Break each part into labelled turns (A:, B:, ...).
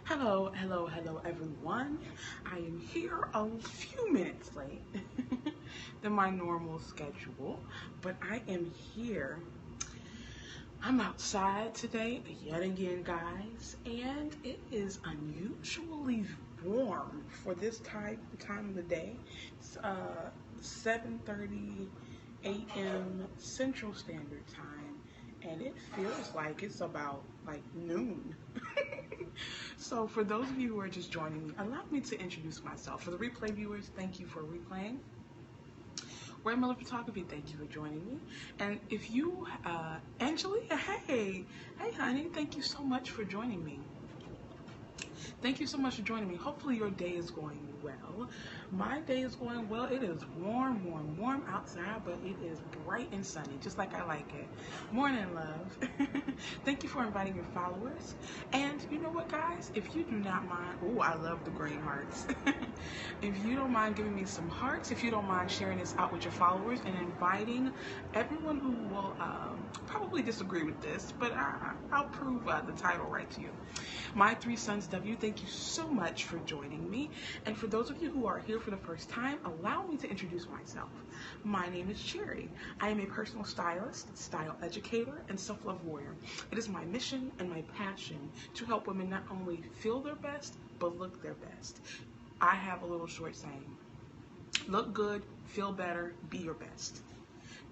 A: Hello, everyone. I am here a few minutes late than my normal schedule, but I am here. I'm outside today, yet again, guys, and it is unusually warm for this time of the day. It's 7:30 a.m. Central Standard Time, and it feels like it's about like noon. So for those of you who are just joining me, allow me to introduce myself. For the replay viewers, thank you for replaying. Ray Miller Photography, thank you for joining me. And if you, Angelia, hey honey, thank you so much for joining me. Thank you so much for joining me. Hopefully your day is going well. My day is going well. It is warm outside, but it is bright and sunny, just like I like it. Morning, love. Thank you for inviting your followers. And you know what, guys? If you do not mind, oh, I love the green hearts. If you don't mind giving me some hearts, if you don't mind sharing this out with your followers and inviting everyone who will probably disagree with this, but I'll prove the title right to you. My Three Sons W, thank you so much for joining me. And for those of you who are here for the first time, allow me to introduce myself. My name is Chary. I am a personal stylist, style educator, and self-love warrior. It is my mission and my passion to help women not only feel their best, but look their best. I have a little short saying: look good, feel better, be your best.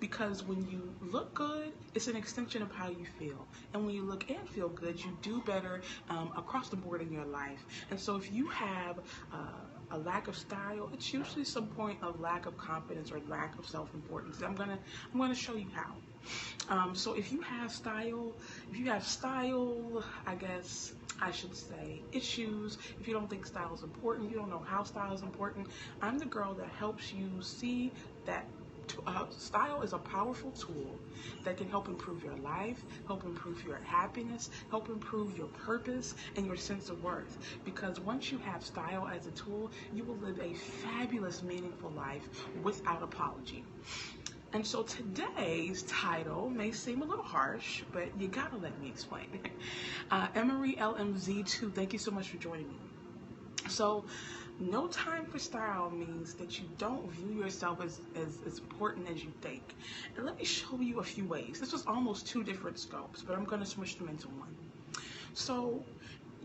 A: Because when you look good, it's an extension of how you feel. And when you look and feel good, you do better across the board in your life. And so if you have a lack of style, it's usually some point of lack of confidence or lack of self-importance. I'm gonna show you how. So if you have style, I guess I should say issues, if you don't think style is important, you don't know how style is important, I'm the girl that helps you see that style is a powerful tool that can help improve your life, help improve your happiness, help improve your purpose and your sense of worth. Because once you have style as a tool, you will live a fabulous, meaningful life without apology. And so today's title may seem a little harsh, but you gotta let me explain. Emery LMZ2, thank you so much for joining me. So, no time for style means that you don't view yourself as important as you think. And let me show you a few ways. This was almost two different scopes, but I'm going to smush them into one. So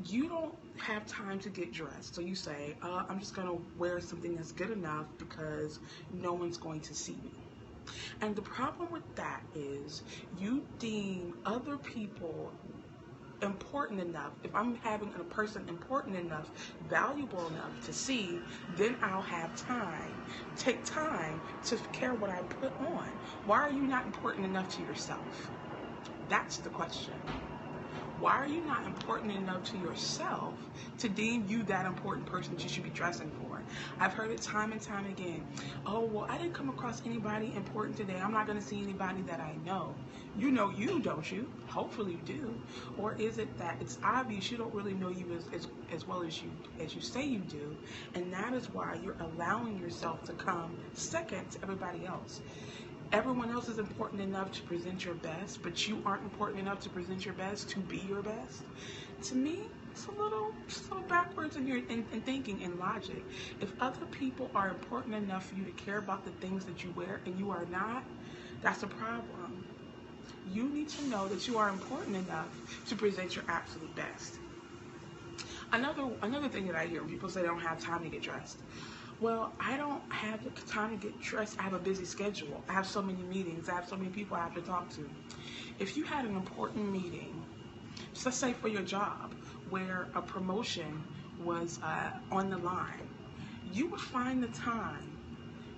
A: you don't have time to get dressed. So you say, I'm just going to wear something that's good enough because no one's going to see me. And the problem with that is you deem other people important enough. If I'm having a person important enough, valuable enough to see, then I'll have time. Take time to care what I put on. Why are you not important enough to yourself? That's the question. Why are you not important enough to yourself to deem you that important person that you should be dressing for? I've heard it time and time again. Oh, well, I didn't come across anybody important today. I'm not going to see anybody that I know. You know you, don't you? Hopefully you do. Or is it that it's obvious you don't really know you as well as you say you do, and that is why you're allowing yourself to come second to everybody else? Everyone else is important enough to present your best, but you aren't important enough to present your best, to be your best. To me, it's a little backwards in thinking and logic. If other people are important enough for you to care about the things that you wear and you are not, that's a problem. You need to know that you are important enough to present your absolute best. Another thing that I hear when people say they don't have time to get dressed. Well, I don't have the time to get dressed. I have a busy schedule. I have so many meetings. I have so many people I have to talk to. If you had an important meeting, just let's say for your job, where a promotion was on the line, you would find the time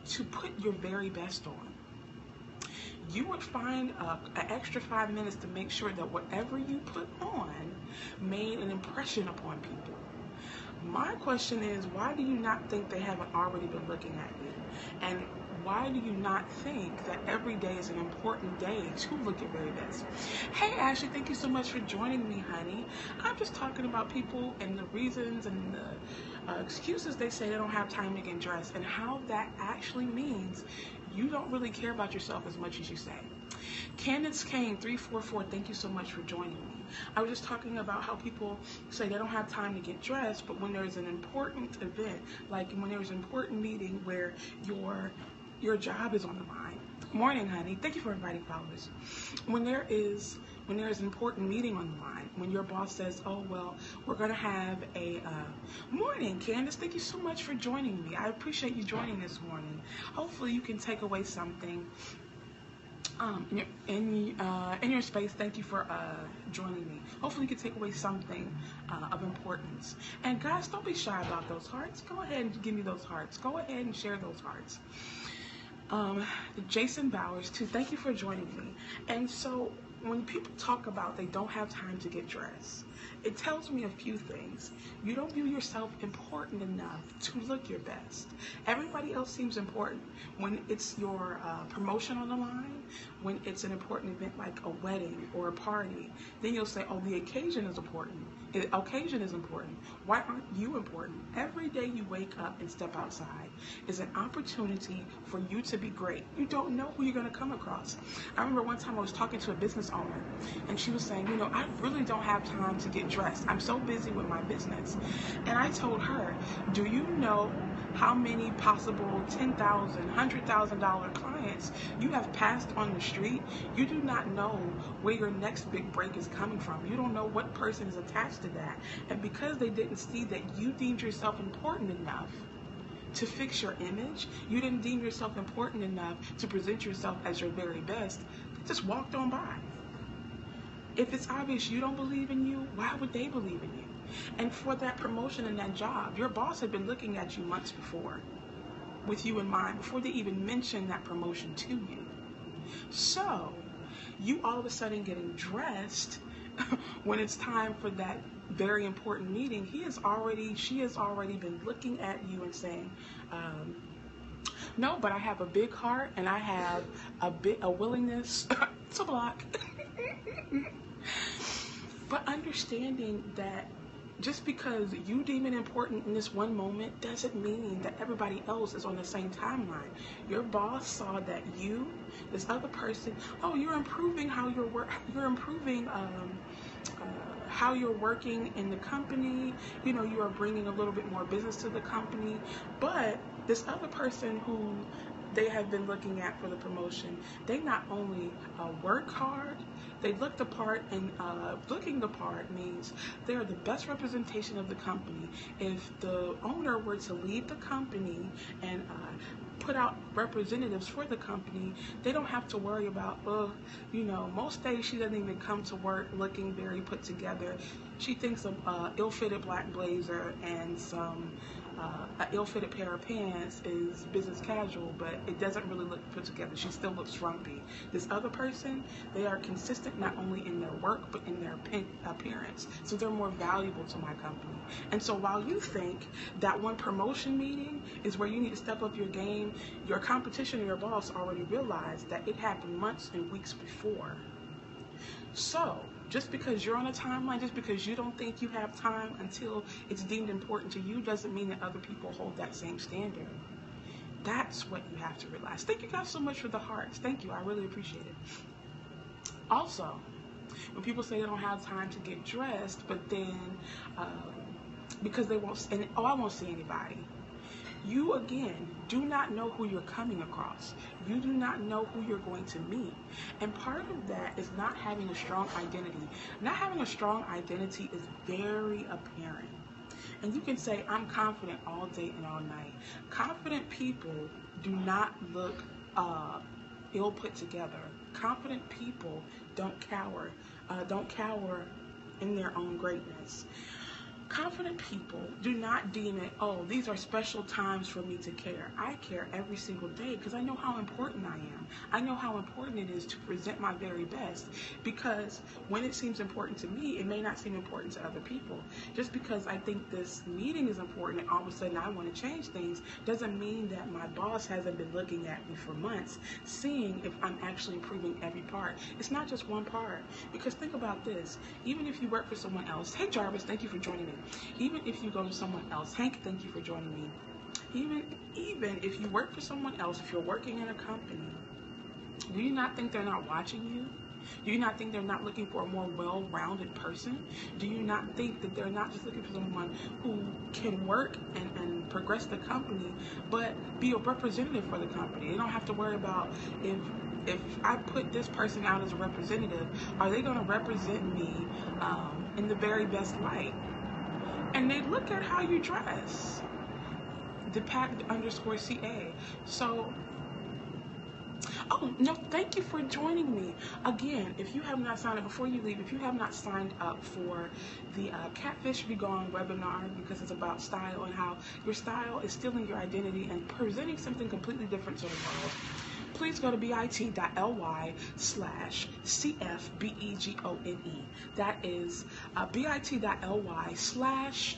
A: to put your very best on. You would find an extra 5 minutes to make sure that whatever you put on made an impression upon people. My question is, why do you not think they haven't already been looking at you? And why do you not think that every day is an important day to look your very best? Hey Ashley, thank you so much for joining me, honey. I'm just talking about people and the reasons and the excuses they say they don't have time to get dressed, and how that actually means you don't really care about yourself as much as you say. Candace Kane 344, thank you so much for joining me. I was just talking about how people say they don't have time to get dressed, but when there's an important event, like when there's an important meeting where your job is on the line. Morning, honey. Thank you for inviting followers. When there is an important meeting on the line, when your boss says, oh, well, we're going to have a morning, Candace, thank you so much for joining me. I appreciate you joining this morning. Hopefully you can take away something in your space. Thank you for joining me. Hopefully you can take away something of importance. And guys, don't be shy about those hearts. Go ahead and give me those hearts. Go ahead and share those hearts. Jason Bowers too, thank you for joining me. And so when people talk about they don't have time to get dressed, it tells me a few things. You don't view yourself important enough to look your best. Everybody else seems important. When it's your promotion on the line, when it's an important event like a wedding or a party, then you'll say, oh, the occasion is important. The occasion is important. Why aren't you important? Every day you wake up and step outside is an opportunity for you to be great. You don't know who you're going to come across. I remember one time I was talking to a business owner, and she was saying, you know, I really don't have time to get dressed. I'm so busy with my business. And I told her, do you know how many possible $10,000, $100,000 clients you have passed on the street? You do not know where your next big break is coming from. You don't know what person is attached to that. And because they didn't see that you deemed yourself important enough to fix your image, you didn't deem yourself important enough to present yourself as your very best, they just walked on by. If it's obvious you don't believe in you, why would they believe in you? And for that promotion and that job, your boss had been looking at you months before with you in mind, before they even mentioned that promotion to you. So you all of a sudden getting dressed when it's time for that very important meeting, she has already been looking at you and saying, no, but I have a big heart and I have a willingness to block. But understanding that just because you deem it important in this one moment doesn't mean that everybody else is on the same timeline. Your boss saw that you, this other person, oh, you're improving how you're improving how you're working in the company. You know, you are bringing a little bit more business to the company. But this other person who they have been looking at for the promotion, they not only work hard, they look the part, and looking the part means they are the best representation of the company. If the owner were to leave the company and put out representatives for the company, they don't have to worry about, you know, most days she doesn't even come to work looking very put together. She thinks of ill-fitted black blazer and some an ill-fitted pair of pants is business casual, but it doesn't really look put together. She still looks frumpy. This other person, they are consistent not only in their work, but in their appearance. So they're more valuable to my company. And so while you think that one promotion meeting is where you need to step up your game, your competition and your boss already realized that it happened months and weeks before. So just because you're on a timeline, just because you don't think you have time until it's deemed important to you, doesn't mean that other people hold that same standard. That's what you have to realize. Thank you guys so much for the hearts. Thank you. I really appreciate it. Also, when people say they don't have time to get dressed, but then because they won't, and I won't see anybody. You, again, do not know who you're coming across. You do not know who you're going to meet. And part of that is not having a strong identity. Not having a strong identity is very apparent. And you can say, I'm confident all day and all night. Confident people do not look ill put together. Confident people don't cower in their own greatness. Confident people do not deem it, oh, these are special times for me to care. I care every single day because I know how important I am. I know how important it is to present my very best, because when it seems important to me, it may not seem important to other people. Just because I think this meeting is important and all of a sudden I want to change things doesn't mean that my boss hasn't been looking at me for months, seeing if I'm actually improving every part. It's not just one part, because think about this. Even if you work for someone else, hey Jarvis, thank you for joining me. Even if you go to someone else, Hank, thank you for joining me. Even if you work for someone else, if you're working in a company, do you not think they're not watching you? Do you not think they're not looking for a more well-rounded person? Do you not think that they're not just looking for someone who can work and progress the company, but be a representative for the company? They don't have to worry about if I put this person out as a representative, are they going to represent me in the very best light? And they look at how you dress. Depact_CA. So, oh, no, thank you for joining me. Again, if you have not signed up, before you leave, if you have not signed up for the Catfish Be Gone webinar, because it's about style and how your style is stealing your identity and presenting something completely different to the world, please go to bit.ly/CFBEGONE. That is bit.ly/C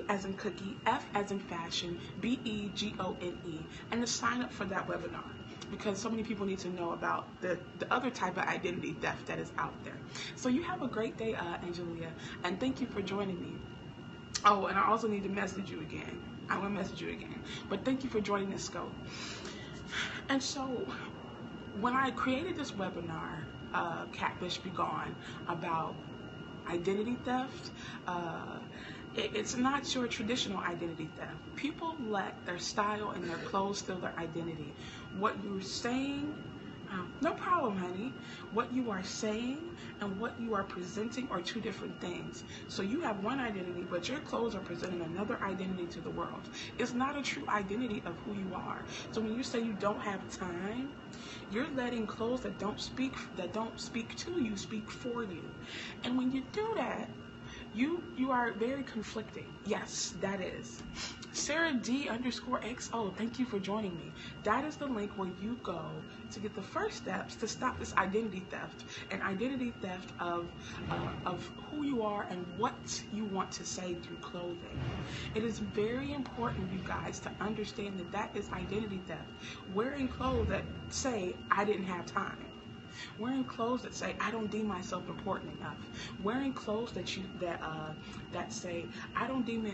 A: as in cookie, F as in fashion, BEGONE, and to sign up for that webinar, because so many people need to know about the other type of identity theft that is out there. So you have a great day, Angelia, and thank you for joining me. Oh, and I also need to message you again. I will message you again. But thank you for joining this scope. And so when I created this webinar, Catfish Be Gone, about identity theft, it's not your traditional identity theft. People let their style and their clothes steal their identity. What you're saying, no problem, honey. What you are saying and what you are presenting are two different things. So you have one identity, but your clothes are presenting another identity to the world. It's not a true identity of who you are. So when you say you don't have time, you're letting clothes that don't speak to you speak for you. And when you do that, you are very conflicting. Yes, that is. Sarah D_XO, thank you for joining me. That is the link where you go to get the first steps to stop this identity theft, and identity theft of who you are and what you want to say through clothing. It is very important, you guys, to understand that that is identity theft. Wearing clothes that say, I didn't have time. Wearing clothes that say, I don't deem myself important enough. Wearing clothes that say, I don't deem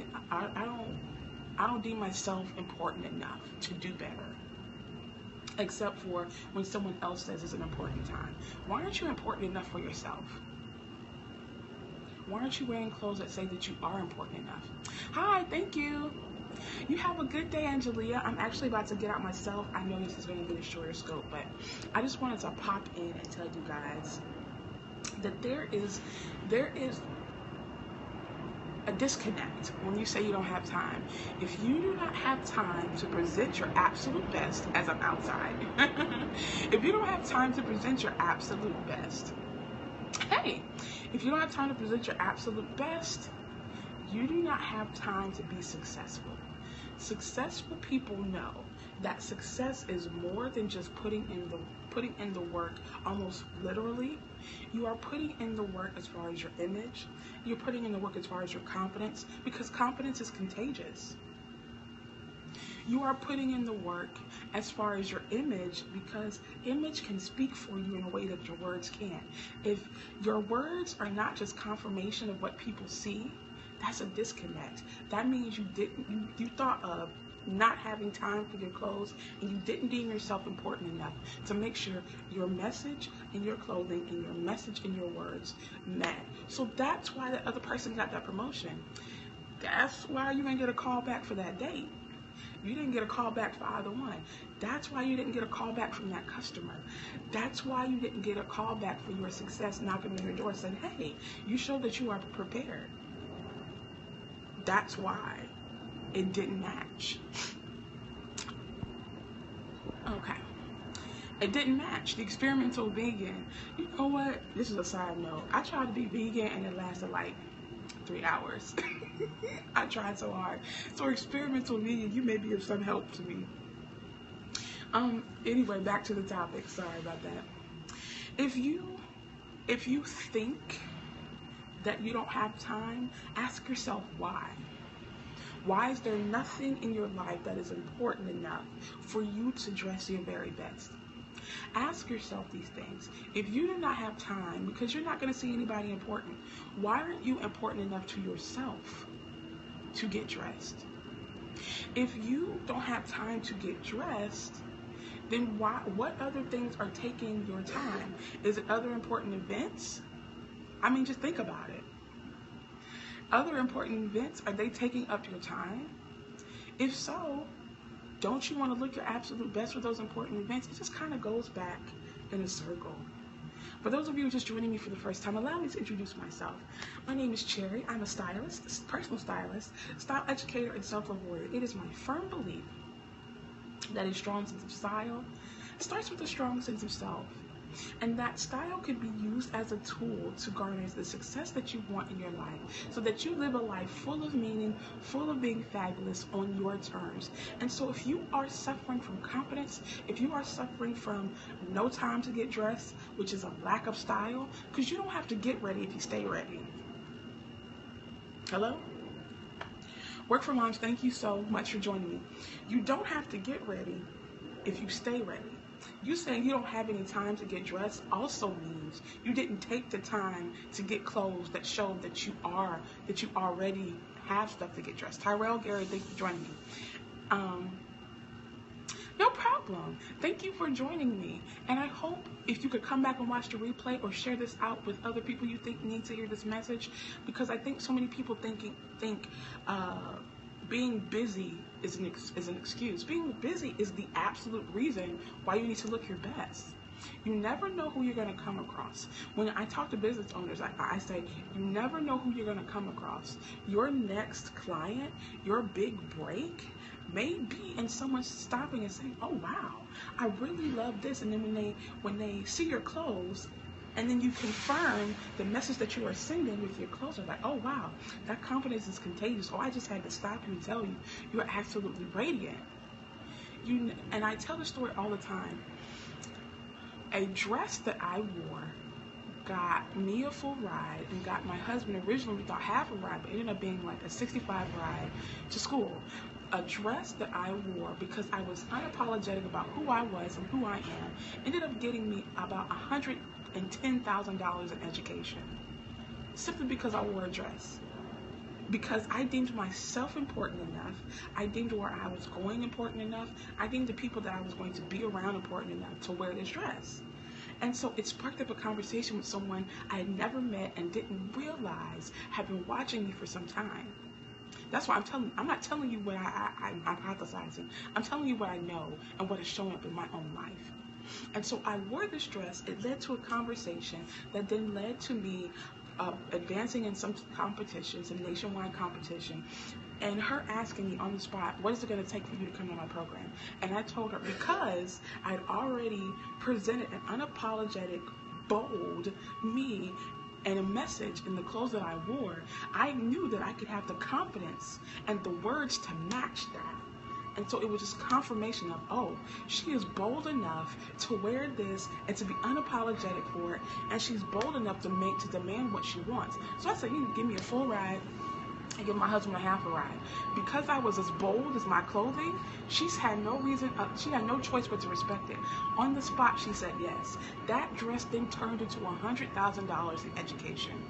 A: myself important enough to do better, except for when someone else says it's an important time. Why aren't you important enough for yourself? Why aren't you wearing clothes that say that you are important enough? Hi, thank you. You have a good day, Angelia. I'm actually about to get out myself. I know this is going to be a shorter scope, but I just wanted to pop in and tell you guys that there is a disconnect when you say you don't have time. If you do not have time to present your absolute best, as I'm outside, if you don't have time to present your absolute best, hey, if you don't have time to present your absolute best, you do not have time to be successful. Successful people know that success is more than just putting in the work, almost literally. You are putting in the work as far as your image. You're putting in the work as far as your confidence, because confidence is contagious. You are putting in the work as far as your image, because image can speak for you in a way that your words can't. If your words are not just confirmation of what people see, that's a disconnect. That means you thought of not having time for your clothes, and you didn't deem yourself important enough to make sure your message in your clothing and your message in your words met. So that's why the other person got that promotion. That's why you didn't get a call back for that date. You didn't get a call back for either one. That's why you didn't get a call back from that customer. That's why you didn't get a call back for your success knocking on your door saying, hey, you showed that you are prepared. That's why it didn't match. Okay. It didn't match. The experimental vegan. You know what? This is a side note. I tried to be vegan and it lasted like 3 hours. I tried so hard. So experimental vegan, you may be of some help to me. Anyway, back to the topic. Sorry about that. If you think that you don't have time, ask yourself why. Why is there nothing in your life that is important enough for you to dress your very best? Ask yourself these things. If you do not have time, because you're not going to see anybody important, why aren't you important enough to yourself to get dressed? If you don't have time to get dressed, then what other things are taking your time? Is it other important events? I mean, just think about it. Other important events, are they taking up your time? If so, don't you want to look your absolute best for those important events? It just kind of goes back in a circle. For those of you who are just joining me for the first time, allow me to introduce myself. My name is Chary. I'm a stylist, personal stylist, style educator, and self-love warrior. It is my firm belief that a strong sense of style starts with a strong sense of self. And that style could be used as a tool to garner the success that you want in your life, so that you live a life full of meaning, full of being fabulous on your terms. And so if you are suffering from confidence, if you are suffering from no time to get dressed, which is a lack of style, because you don't have to get ready if you stay ready. Hello? Work for Moms, thank you so much for joining me. You don't have to get ready if you stay ready. You saying you don't have any time to get dressed also means you didn't take the time to get clothes that show that you already have stuff to get dressed. Tyrell, Gary, thank you for joining me. No problem. Thank you for joining me. And I hope if you could come back and watch the replay or share this out with other people you think need to hear this message, because I think so many people think being busy is an excuse. Being busy is the absolute reason why you need to look your best. You never know who you're going to come across. When I talk to business owners, I say, you never know who you're going to come across. Your next client, your big break, may be in someone stopping and saying, oh wow, I really love this. And then when they see your clothes, and then you confirm the message that you are sending with your clothes, are like, oh wow, that confidence is contagious. Oh, I just had to stop you and tell you, you're absolutely radiant. And I tell the story all the time. A dress that I wore got me a full ride and got my husband, originally we thought half a ride, but it ended up being like a 65 ride to school. A dress that I wore because I was unapologetic about who I was and who I am ended up getting me about $110,000 in education, simply because I wore a dress. Because I deemed myself important enough, I deemed where I was going important enough, I deemed the people that I was going to be around important enough to wear this dress. And so it sparked up a conversation with someone I had never met and didn't realize had been watching me for some time. That's why I'm not telling you what I'm hypothesizing. I'm telling you what I know and what has shown up in my own life. And so I wore this dress. It led to a conversation that then led to me advancing in some competition, some nationwide competition, and her asking me on the spot, what is it going to take for you to come to my program? And I told her, because I'd already presented an unapologetic, bold me and a message in the clothes that I wore, I knew that I could have the confidence and the words to match that. And so it was just confirmation of, oh, she is bold enough to wear this and to be unapologetic for it, and she's bold enough to demand what she wants. So I said, you can give me a full ride and give my husband a half a ride. Because I was as bold as my clothing, she's had no reason, she had no choice but to respect it. On the spot, she said yes. That dress then turned into $100,000 in education.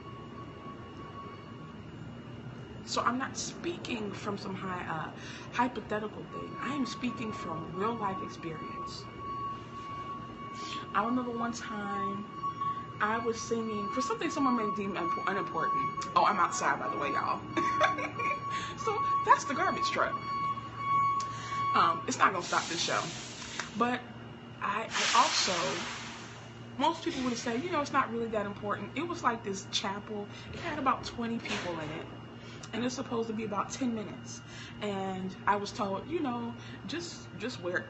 A: So I'm not speaking from some hypothetical thing. I am speaking from real life experience. I remember one time I was singing for something someone may deem unimportant. Oh, I'm outside, by the way, y'all. So that's the garbage truck. It's not gonna stop this show. But I also, most people would say, you know, it's not really that important. It was like this chapel. It had about 20 people in it. And it's supposed to be about 10 minutes. And I was told, you know, just wear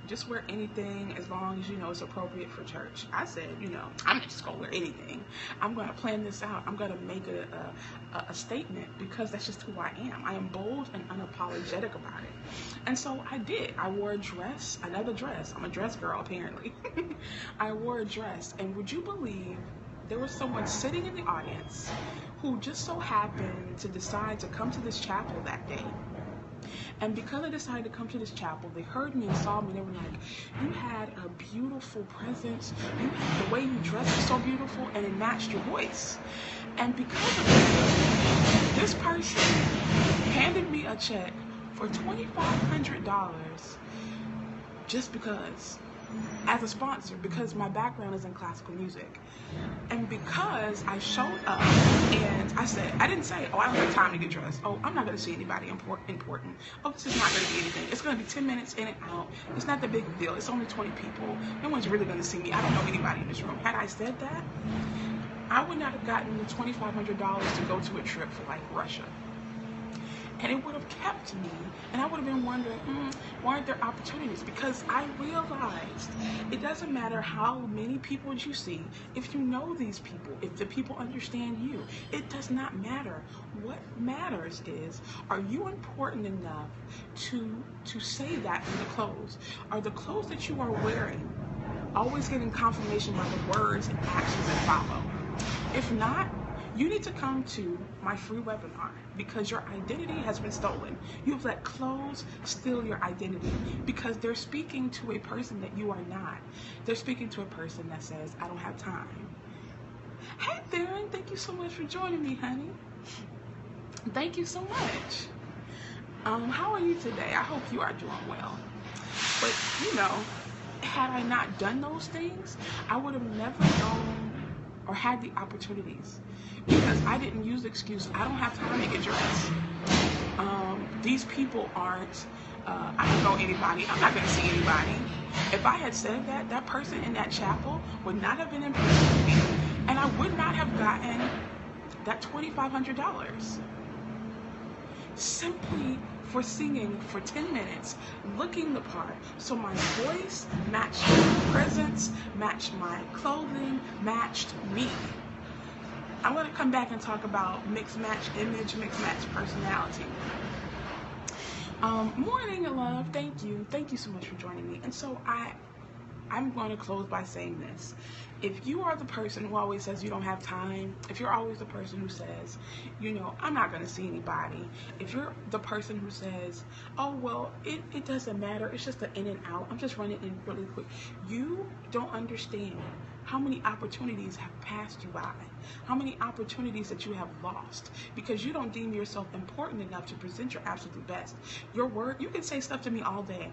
A: anything as long as you know it's appropriate for church. I said, you know, I'm just gonna wear anything. I'm gonna plan this out. I'm gonna make a statement, because that's just who I am. I am bold and unapologetic about it. And so I did. I wore a dress, another dress. I'm a dress girl, apparently. I wore a dress, and would you believe there was someone sitting in the audience who just so happened to decide to come to this chapel that day. And because I decided to come to this chapel, they heard me and saw me, and they were like, you had a beautiful presence, the way you dressed was so beautiful, and it matched your voice. And because of that, this person handed me a check for $2,500 just because. as a sponsor because my background is in classical music. And because I showed up and I didn't say, oh, I don't have time to get dressed. Oh, I'm not going to see anybody important. Oh, this is not going to be anything. It's going to be 10 minutes in and out. It's not the big deal. It's only 20 people. No one's really going to see me. I don't know anybody in this room. Had I said that, I would not have gotten the $2,500 to go to a trip for like Russia. And it would have kept me, and I would have been wondering, why aren't there opportunities? Because I realized it doesn't matter how many people you see, if you know these people, if the people understand you, it does not matter. What matters is, are you important enough to say that in the clothes? Are the clothes that you are wearing always giving confirmation by the words and actions that follow? If not, you need to come to my free webinar because your identity has been stolen. You've let clothes steal your identity because they're speaking to a person that you are not. They're speaking to a person that says, I don't have time. Hey, Theron, thank you so much for joining me, honey. Thank you so much. How are you today? I hope you are doing well. But, you know, had I not done those things, I would have never known or had the opportunities. Because I didn't use the excuse, I don't have time to get dressed. These people aren't, I don't know anybody, I'm not going to see anybody. If I had said that, that person in that chapel would not have been impressed with me. And I would not have gotten that $2,500. Simply for singing for 10 minutes, looking the part. So my voice matched my presence, matched my clothing, matched me. I'm going to come back and talk about mixed match image, mixed match personality. Morning, love. Thank you. Thank you so much for joining me. And so I'm going to close by saying this. If you are the person who always says you don't have time, if you're always the person who says, you know, I'm not going to see anybody, if you're the person who says, oh, well, it doesn't matter, it's just an in and out, I'm just running in really quick, you don't understand how many opportunities have passed you by, how many opportunities that you have lost because you don't deem yourself important enough to present your absolute best. Your word, you can say stuff to me all day,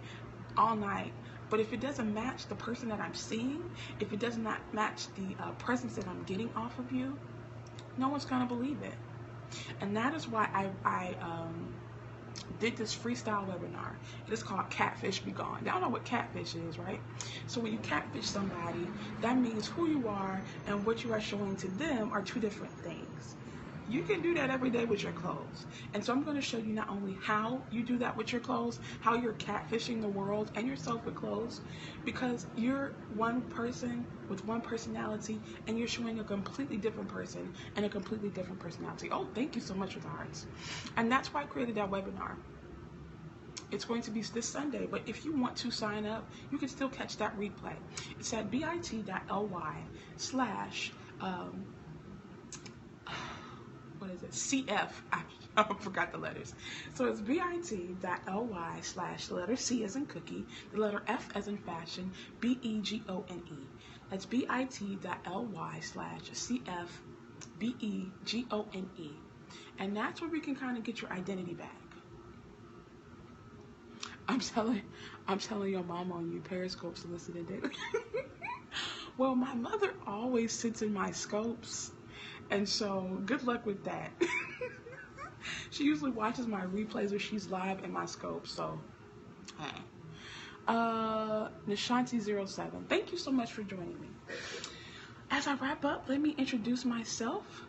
A: all night, but if it doesn't match the person that I'm seeing, if it does not match the presence that I'm getting off of you, no one's going to believe it. And that is why I did this freestyle webinar. It is called Catfish Be Gone. Y'all know what catfish is, right? So when you catfish somebody, that means who you are and what you are showing to them are two different things. You can do that every day with your clothes. And so I'm going to show you not only how you do that with your clothes, how you're catfishing the world and yourself with clothes, because you're one person with one personality and you're showing a completely different person and a completely different personality. Oh, thank you so much for the hearts. And that's why I created that webinar. It's going to be this Sunday, but if you want to sign up, you can still catch that replay. It's at bit.ly/ what is it? CF. I forgot the letters. So it's bit.ly/ the letter C as in cookie, the letter F as in fashion, BEGONE. That's bit.ly/CF BEGONE. And that's where we can kind of get your identity back. I'm telling your mom on you, Periscope solicited daily. Well, my mother always sits in my scopes. And so, good luck with that. She usually watches my replays where she's live in my scope. So, hey. Nishanti07, thank you so much for joining me. As I wrap up, let me introduce myself.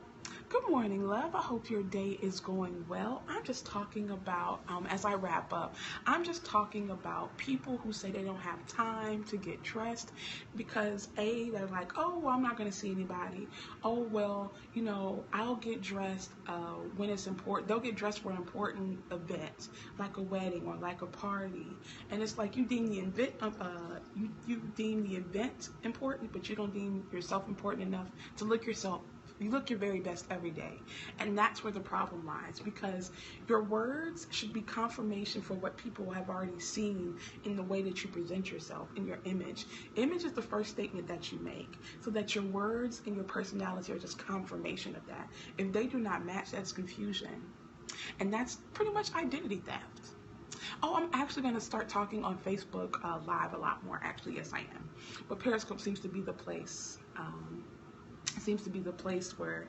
A: Good morning, love. I hope your day is going well. I'm just talking about, as I wrap up, I'm just talking about people who say they don't have time to get dressed because they're like, oh, well, I'm not going to see anybody. Oh, well, you know, I'll get dressed when it's important. They'll get dressed for an important event, like a wedding or like a party. And it's like you deem the event, you deem the event important, but you don't deem yourself important enough to look yourself. You look your very best every day. And that's where the problem lies, because your words should be confirmation for what people have already seen in the way that you present yourself, in your image. Image is the first statement that you make, so that your words and your personality are just confirmation of that. If they do not match, that's confusion. And that's pretty much identity theft. Oh, I'm actually going to start talking on Facebook Live a lot more. Actually, yes, I am. But Periscope seems to be the place. Seems to be the place where,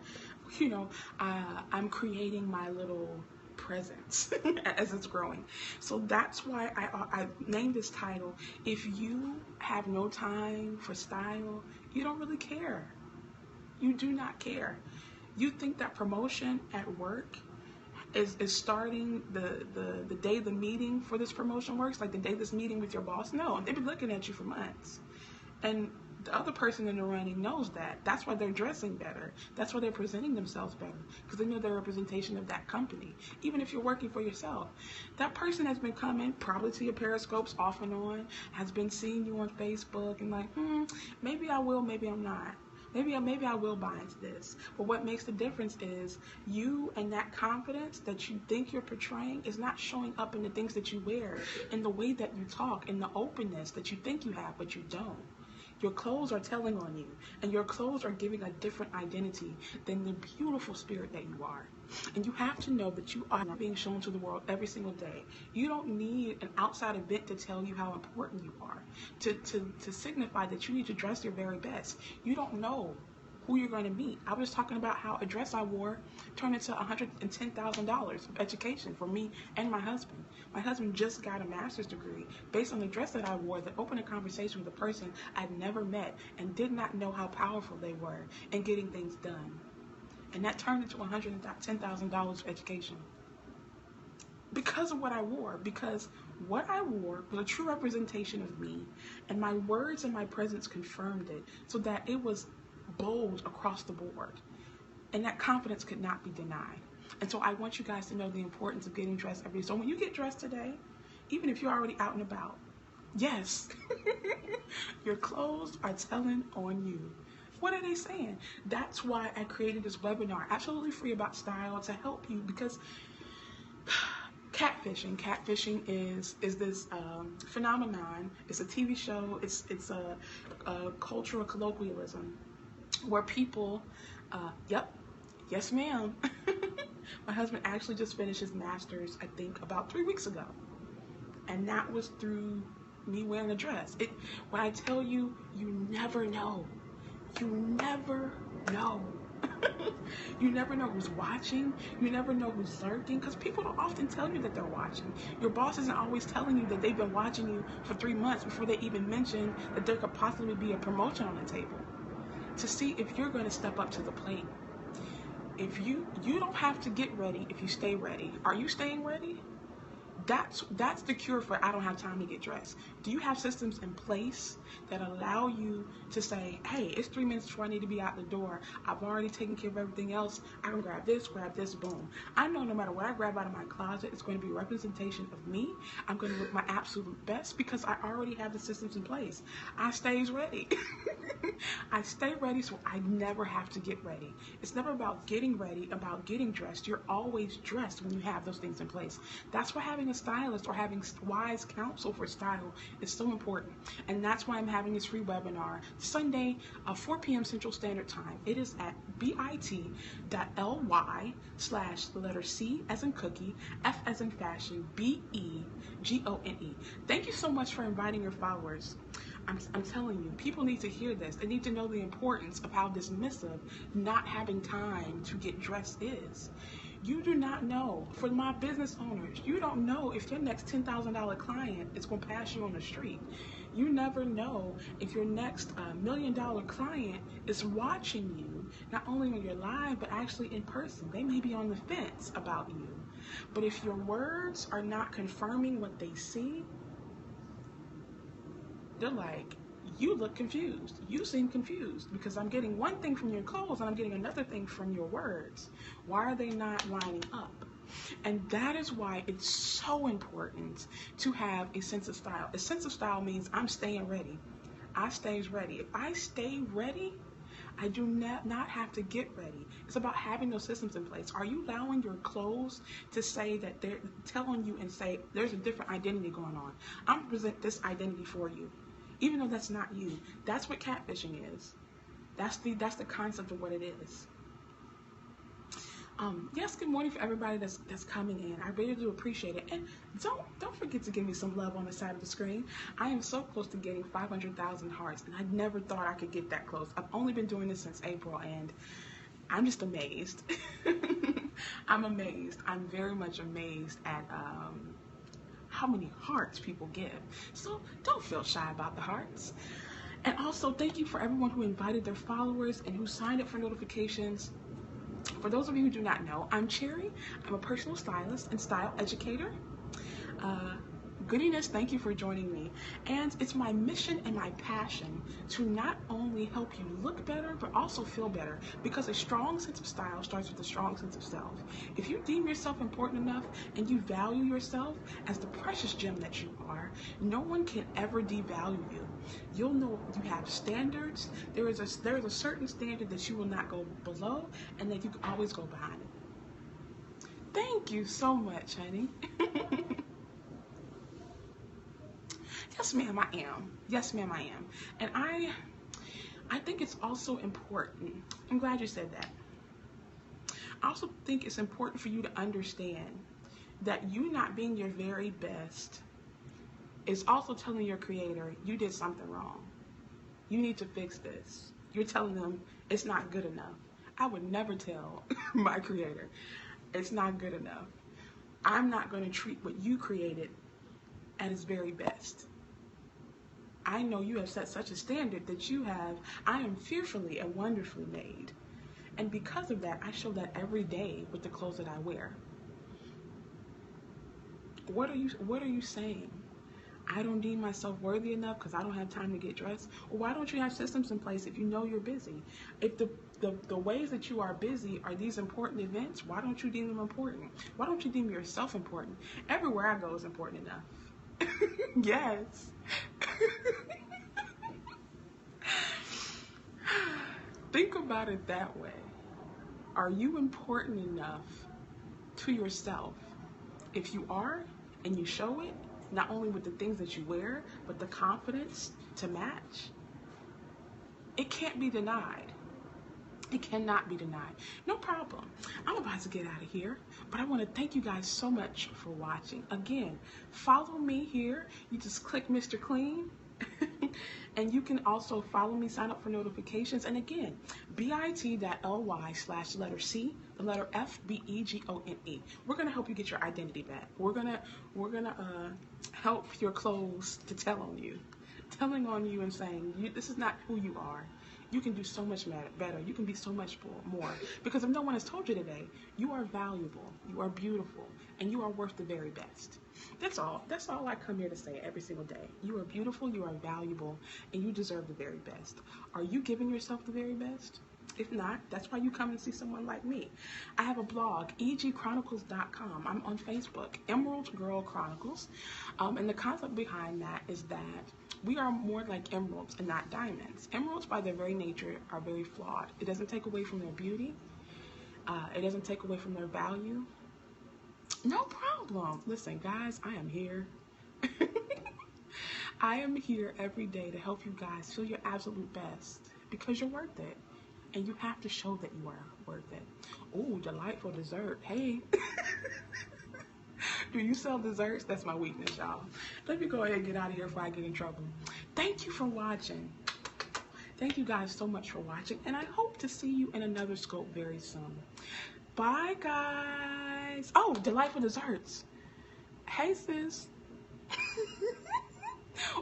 A: you know, I'm creating my little presence as it's growing. So that's why I named this title. If you have no time for style, you don't really care. You do not care. You think that promotion at work is starting the day the meeting for this promotion works, like the day this meeting with your boss? No, they've been looking at you for months. And the other person in the running knows that. That's why they're dressing better. That's why they're presenting themselves better, because they know they're a representation of that company. Even if you're working for yourself, that person has been coming probably to your Periscopes off and on, has been seeing you on Facebook and like, maybe I will, maybe I'm not. Maybe I will buy into this. But what makes the difference is you, and that confidence that you think you're portraying is not showing up in the things that you wear, in the way that you talk, in the openness that you think you have, but you don't. Your clothes are telling on you, and your clothes are giving a different identity than the beautiful spirit that you are. And you have to know that you are being shown to the world every single day. You don't need an outside event to tell you how important you are, to signify that you need to dress your very best. You don't know who you're going to meet. I was talking about how a dress I wore turned into $110,000 of education for me and my husband. My husband just got a master's degree based on the dress that I wore that opened a conversation with a person I'd never met and did not know how powerful they were in getting things done. And that turned into $110,000 of education because of what I wore, because what I wore was a true representation of me, and my words and my presence confirmed it, so that it was bold across the board, and that confidence could not be denied. And so I want you guys to know the importance of getting dressed every day. So when you get dressed today, even if you're already out and about, yes, your clothes are telling on you. What are they saying? That's why I created this webinar, absolutely free, about style, to help you, because catfishing is this phenomenon. It's a TV show. It's a cultural colloquialism where people, yes ma'am. My husband actually just finished his master's, I think, about 3 weeks ago. And that was through me wearing a dress. When I tell you, you never know. You never know. You never know who's watching. You never know who's lurking, because people don't often tell you that they're watching. Your boss isn't always telling you that they've been watching you for 3 months before they even mention that there could possibly be a promotion on the table, to see if you're going to step up to the plate. If you don't have to get ready if you stay ready. Are you staying ready? That's the cure for I don't have time to get dressed. Do you have systems in place that allow you to say, hey, it's 3 minutes before I need to be out the door. I've already taken care of everything else. I can grab this, boom. I know no matter what I grab out of my closet, it's going to be a representation of me. I'm going to look my absolute best because I already have the systems in place. I stays ready. I stay ready so I never have to get ready. It's never about getting ready, about getting dressed. You're always dressed when you have those things in place. That's why having a stylist or having wise counsel for style is so important. And that's why I'm having this free webinar Sunday, 4 p.m. Central Standard Time. It is at bit.ly/ the letter C as in cookie, F as in fashion, BEGONE. Thank you so much for inviting your followers. I'm telling you, people need to hear this. They need to know the importance of how dismissive not having time to get dressed is. You do not know, for my business owners, you don't know if your next $10,000 client is going to pass you on the street. You never know if your next $1 million client is watching you, not only when you're live, but actually in person. They may be on the fence about you. But if your words are not confirming what they see, they're like, you look confused. You seem confused because I'm getting one thing from your clothes and I'm getting another thing from your words. Why are they not lining up? And that is why it's so important to have a sense of style. A sense of style means I'm staying ready. I stays ready. If I stay ready, I do not have to get ready. It's about having those systems in place. Are you allowing your clothes to say that they're telling you and say there's a different identity going on? I'm going to present this identity for you. Even though that's not you. That's what catfishing is. That's the concept of what it is. Yes, good morning for everybody that's coming in. I really do appreciate it. And don't forget to give me some love on the side of the screen. I am so close to getting 500,000 hearts, and I never thought I could get that close. I've only been doing this since April, and I'm just amazed. I'm amazed. I'm very much amazed at how many hearts people give. So don't feel shy about the hearts. And also, thank you for everyone who invited their followers and who signed up for notifications. For those of you who do not know, I'm Chary. I'm a personal stylist and style educator. Goodiness, thank you for joining me. And it's my mission and my passion to not only help you look better, but also feel better, because a strong sense of style starts with a strong sense of self. If you deem yourself important enough and you value yourself as the precious gem that you are, no one can ever devalue you. You'll know you have standards. There is a certain standard that you will not go below, and that you can always go behind it. Thank you so much, honey. Yes, ma'am, I am. Yes, ma'am, I am. And I think it's also important. I'm glad you said that. I also think it's important for you to understand that you not being your very best is also telling your creator you did something wrong. You need to fix this. You're telling them it's not good enough. I would never tell my creator it's not good enough. I'm not going to treat what you created at its very best. I know you have set such a standard that I am fearfully and wonderfully made. And because of that, I show that every day with the clothes that I wear. What are you saying? I don't deem myself worthy enough because I don't have time to get dressed? Or why don't you have systems in place if you know you're busy? If the ways that you are busy are these important events, why don't you deem them important? Why don't you deem yourself important? Everywhere I go is important enough. Yes. Think about it that way. Are you important enough to yourself? If you are, and you show it, not only with the things that you wear, but the confidence to match, it can't be denied. It cannot be denied. No problem. I'm about to get out of here, but I want to thank you guys so much for watching. Again, follow me here. You just click Mr. Clean. And you can also follow me, sign up for notifications. And again, bit.ly/C, the letter FBEGONE. We're gonna help you get your identity back. We're gonna help your clothes to telling on you and saying this is not who you are. You can do so much better. You can be so much more. Because if no one has told you today, you are valuable, you are beautiful, and you are worth the very best. That's all. That's all I come here to say every single day. You are beautiful, you are valuable, and you deserve the very best. Are you giving yourself the very best? If not, that's why you come and see someone like me. I have a blog, egchronicles.com. I'm on Facebook, Emerald Girl Chronicles. And the concept behind that is that we are more like emeralds and not diamonds. Emeralds, by their very nature, are very flawed. It doesn't take away from their beauty. It doesn't take away from their value. No problem. Listen, guys, I am here. I am here every day to help you guys feel your absolute best, because you're worth it. And you have to show that you are worth it. Ooh, delightful dessert. Hey. Do you sell desserts? That's my weakness, y'all. Let me go ahead and get out of here before I get in trouble. Thank you for watching. Thank you guys so much for watching. And I hope to see you in another scope very soon. Bye, guys. Oh, delightful desserts. Hey, sis.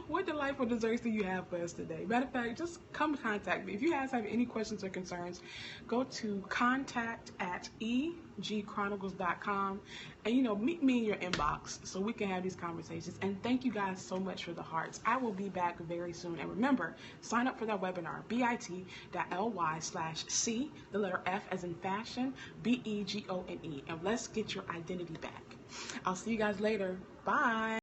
A: What delightful desserts do you have for us today? Matter of fact, just come contact me. If you guys have any questions or concerns, go to contact@egchronicles.com and, meet me in your inbox so we can have these conversations. And thank you guys so much for the hearts. I will be back very soon. And remember, sign up for that webinar, bit.ly/C, the letter F as in fashion, BEGONE. And let's get your identity back. I'll see you guys later. Bye.